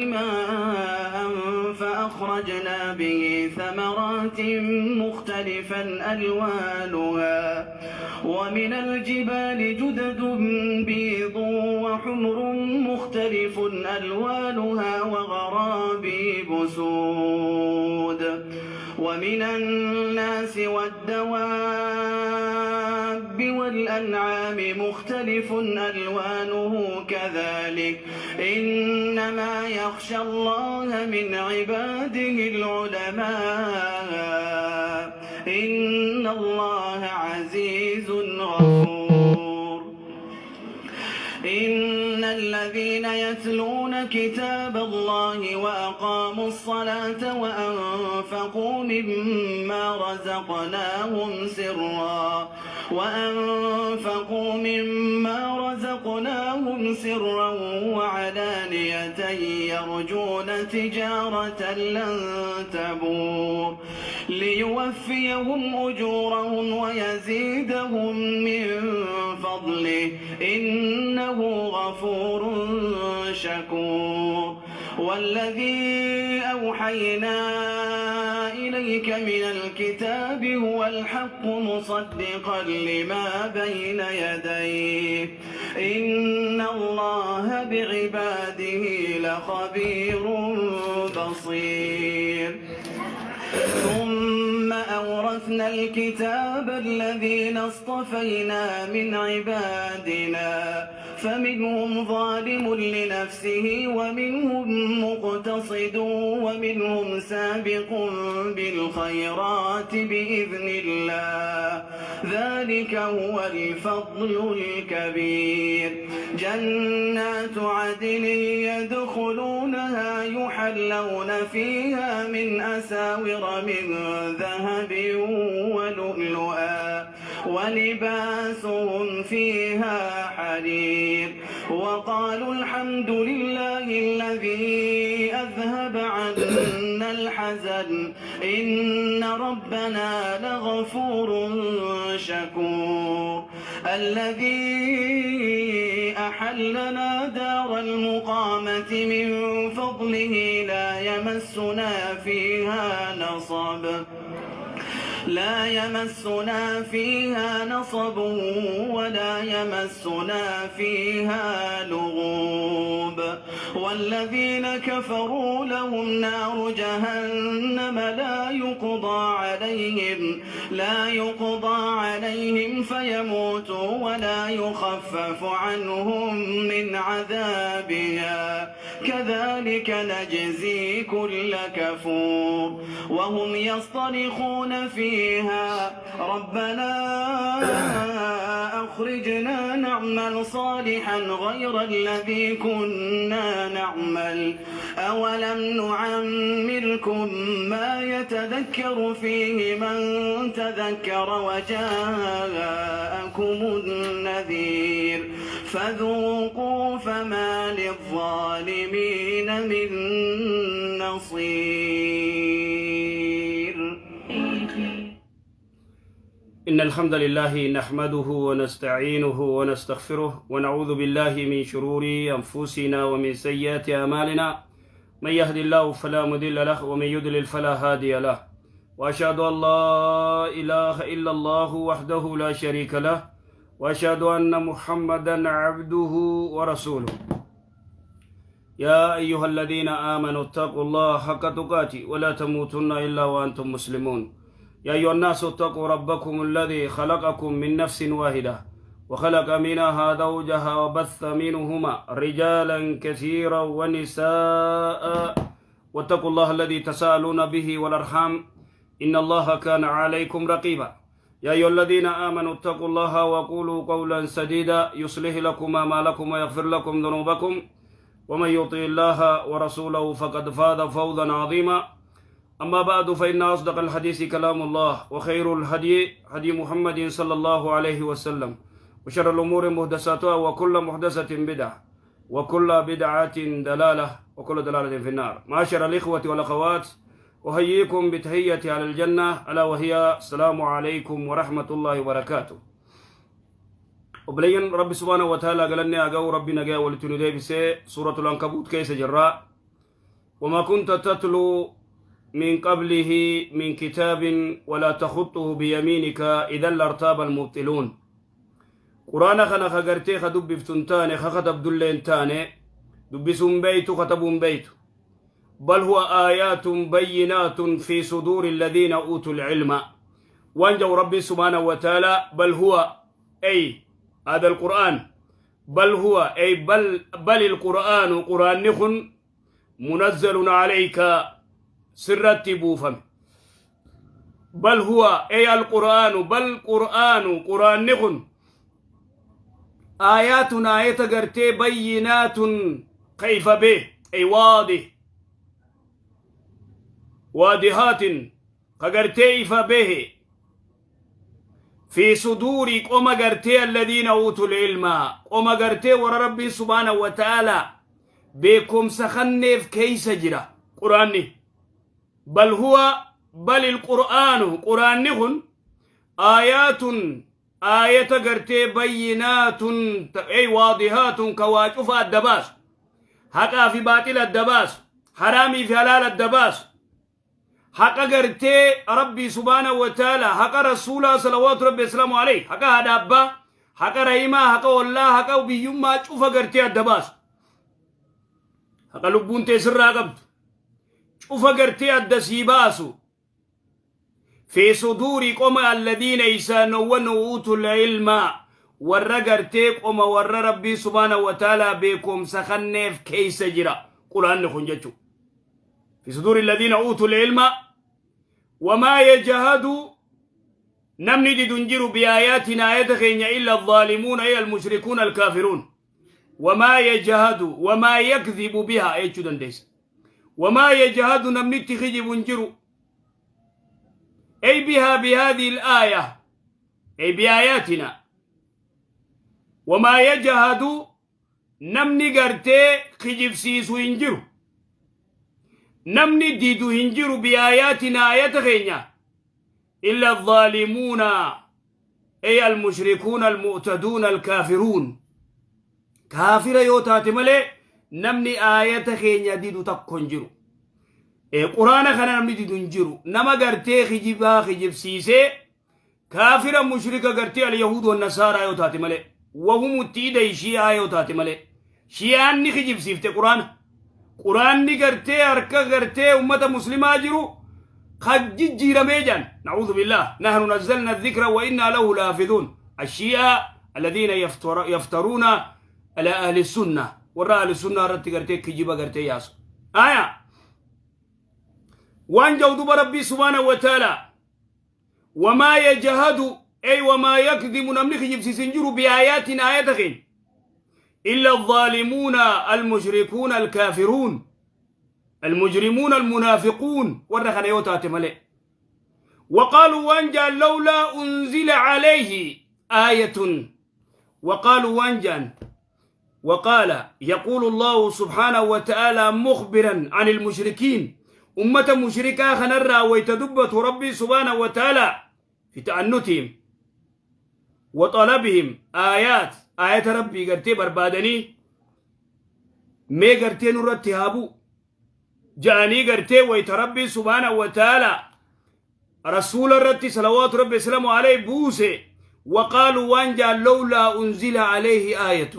ماء فأخرجنا به ثمرات مختلفا ألوانها ومن الجبال جدد بيض وحمر مختلف ألوانها وغرابيب سود ومن الناس والدواب والأنعام مختلف ألوانه كذلك إنما يخشى الله من عباده العلماء إن الله عزيز غفور إن الذين يتلون كتاب الله وأقاموا الصلاة وأنفقوا مما رزقناهم سرا وعلانية يرجون تجارة لن تبور ليوفيهم أجورهم ويزيدهم من فضله إنه غفور شكور والذي أوحينا إليك من الكتاب هو الحق مصدقا لما بين يديه إن الله بعباده لخبير بصير ثم أورثنا الكتاب الذين اصطفينا من عبادنا فمنهم ظالم لنفسه ومنهم مقتصد ومنهم سابق بالخيرات بإذن الله ذلك هو الفضل الكبير جنات عدن يدخلونها يحلون فيها من أساور من ذهب ولؤلؤا ولباسهم فيها حرير وقالوا الحمد لله الذي أذهب عنا الحزن إن ربنا لغفور شكور الذي أحلنا دار المقامة من فضله لا يمسنا فيها نصب ولا يمسنا فيها لغوب والذين كفروا لهم نار جهنم لا يقضى عليهم فيموتوا ولا يخفف عنهم من عذابها كذلك نجزي كل كفور وهم يصطرخون فيها ربنا أخرجنا نعمل صالحا غير الذي كنا نعمل أولم نعمركم ما يتذكر فيه من تذكر وجاءكم النذير فذوقوا فما للظالمين من نصير إن الحمد لله نحمده ونستعينه ونستغفره ونعوذ بالله من شرور أنفسنا ومن سيئات أعمالنا من يهد الله فلا مضل له ومن يضلل فلا هادي له وأشهد أن لا إله إلا الله وحده لا شريك له وأشهد أن محمدا عبده ورسوله يا أيها الذين آمنوا اتقوا الله حق تقاته ولا تموتن إلا وأنتم مسلمون يا أيها الناس اتقوا ربكم الذي خلقكم من نفس واحدة وخلق منها زوجها وبث منهما رجالا كثيرا ونساء واتقوا الله الذي تساءلون به والأرحام إن الله كان عليكم رقيبا يا أيها الذين آمنوا اتقوا الله وقولوا قولا سديدا يصلح لكم أعمالكم ويغفر لكم ذنوبكم ومن يطع الله ورسوله فقد فاز فوزا عظيما أما بعد فإن أصدق الحديث كلام الله وخير الهدي هدي محمد صلى الله عليه وسلم وشر الأمور محدثاتها وكل محدثة بدعة وكل بدعة دلالة وكل دلالة في النار. معاشر الإخوة والأخوات أحييكم بتحية على الجنة ألا وهي السلام عليكم ورحمة الله وبركاته. وبلين رب سبحانه وتعالى قال لنا أقاو ربنا قاو ولتندي بسي سورة العنكبوت كيس جراء وما كنت تتلو من قبله من كتاب ولا تخطه بيمينك إذا لارتاب المبطلون قرآن خنا خغرتي خدب بفتنتاني خخطب دلين تاني دبسون بيت خطبون بيت بل هو آيات بينات في صدور الذين أوتوا العلم وانجوا ربي سبحانه وتعالى بل هو أي هذا القرآن بل هو أي بل القرآن قرآن نخن منزل عليك سرت بوفم بل هو أي القرآن بل قرآن نخن آياتنا آية قرتي بينات كيف به أي واضحات قرتي فبه في صدور قوم قرتي الذين أوتوا العلم قوم قرتي ور ربي سبحانه وتعالى بكم سخنف كيس جرا قرآني بل القرآن قرآن نخن آيات آية قرتي بينات أي واضحات كواجف الدباس حقا في باطل الدباس حرامي في حلال الدباس حقا قرتي ربي سبحانه وتعالى حقا رسوله صلوات ربي السلام عليه حقا هدابا حقا رحيما حقا والله حقا وبيوما شوف قرتي الدباس حقا لبون تسر قبض شوف قرتي الدسيباسو في صدور قوم الذين يسانون أوتوا العلم ورقرتي قوم ور ربي سبحانه وتعالى بكم سخنف كيس جرا قرآن نخنجتو في صدور الذين أوتوا العلم وما يجهد نمني دي دنجر بآياتنا يدخين إلا الظالمون أي المشركون الكافرون وما يجهد وما يكذب بها أي جدن ديس وما يجهد نمني تخيج بنجر أي بها بهذه الآية أي بآياتنا وما يجهد نمني قرتي خجب سيسو ينجر نمني ديدو هنجر بآياتنا آيات غينيا إلا الظالمون أي المشركون المؤتدون الكافرون كافر يوتات ملي نمني آيات غينيا ديدو تقنجر قرآن خنا نمني ديدو هنجر نما قرتي خجب سيسي كافر مشرك قرتي اليهود والنصارى يوتات ملي وهم التيدي شيعة يوتات ملي شيعان نخجب سيفتي قرآن نقرتي أركا قرتي أمة مسلمة جرو قد جيرا ميجان نعوذ بالله نحن نزلنا الذكر وإنا له لافذون الشيعة الذين يفترون على أهل السنة ورا أهل السنة رتي قرتي كجيبا قرتي ياسو وان جودوا ربي سبحانه وتعالى وما يجهد أي وما يكذب نملك جبسي سنجروا بآياتنا آيات خين إلا الظالمون المشركون الكافرون المجرمون المنافقون ورخنا يوتات ملئ وقالوا وانجا لولا أنزل عليه آية وقالوا وانجا وقال يقول الله سبحانه وتعالى مخبرا عن المشركين أمة مشركة خنرا ويتدبت ربي سبحانه وتعالى في تأنتهم وطلبهم آيات ربي قرتي بربادني مي قرتي نرتي هابو جاني قرتي ويتربي سبحانه وتعالى رسول الرتي صلوات ربي السلام عليه بوسي وقالوا وانجا لولا أنزل عليه آية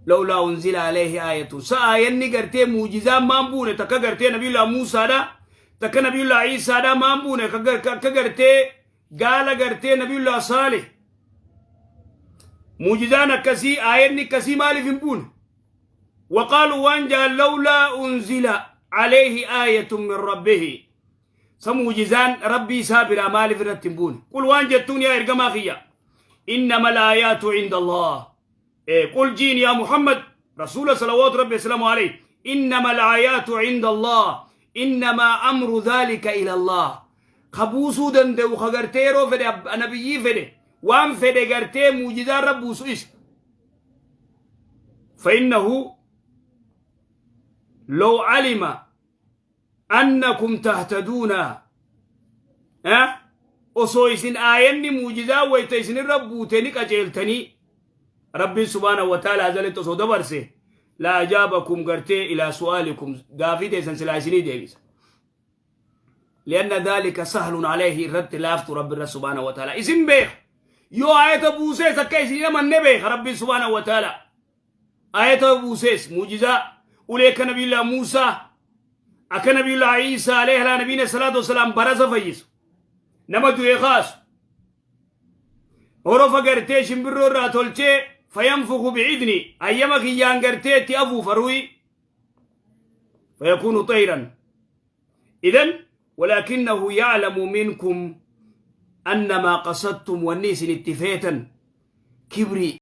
لولا أنزل عليه آية سآيني قرتي موجزة مامبونة تكا قرتي نبي الله موسى دا تكا نبي الله عيسى دا مامبونة كقرتي قال قرتي نبي الله صالح موجزانا كسي آيني كسي مالي فنبون وقالوا وانجا لولا أنزل عليه آية من ربه سموجزان ربي سابر مالي فنتنبون قل وانجتون يا إرقما خيا إنما الآيات عند الله قل جين يا محمد رسول صلوات ربي السلام عليه إنما الآيات عند الله إنما أمر ذلك إلى الله خبوسو دندو خغرتيرو فدي نبيي فدي وان فدي غرتي موجزة ربوسو إيش فإنه لو علم أنكم تهتدون أصويسن آيني موجزة ويتيسن ربوتني كجيلتني ربي سبحانه وتعالى زلت صدبرسه لا أجابكم قرتي إلى سؤالكم قافيتي سنسلاسيني ديبس لأن ذلك سهل عليه الرد لافت رب الله سبحانه وتعالى اسم بيخ يو آية بوسيس كيسي من نبيخ رب سبحانه وتعالى آية بوسيس موجزة أوليك نبي الله موسى أكا نبي الله عيسى عليه نبينا الصلاة والسلام برز فيس نمدو إخاص ورفا قرتي شمبرو راتولتي فينفخ بإذني أيما كيان قرتي تأبو فروي فيكون طيرا إذن ولكنه يعلم منكم أن ما قصدتم والنيس اتفاتا كبري